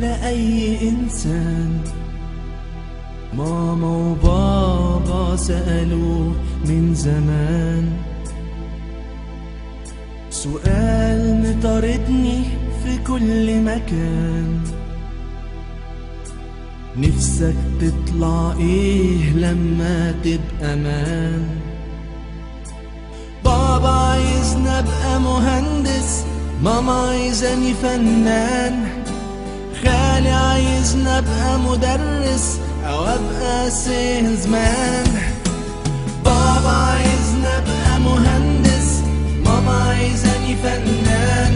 لأي إنسان. ماما وبابا سألوه من زمان سؤال مطاردني في كل مكان: نفسك تطلع ايه لما تبقى مان؟ بابا عايزني ابقى مهندس، ماما عايزاني فنان، خالي عايزني ابقى مدرس او ابقى سيلزمان. بابا عايزني ابقى مهندس، ماما عايزاني فنان،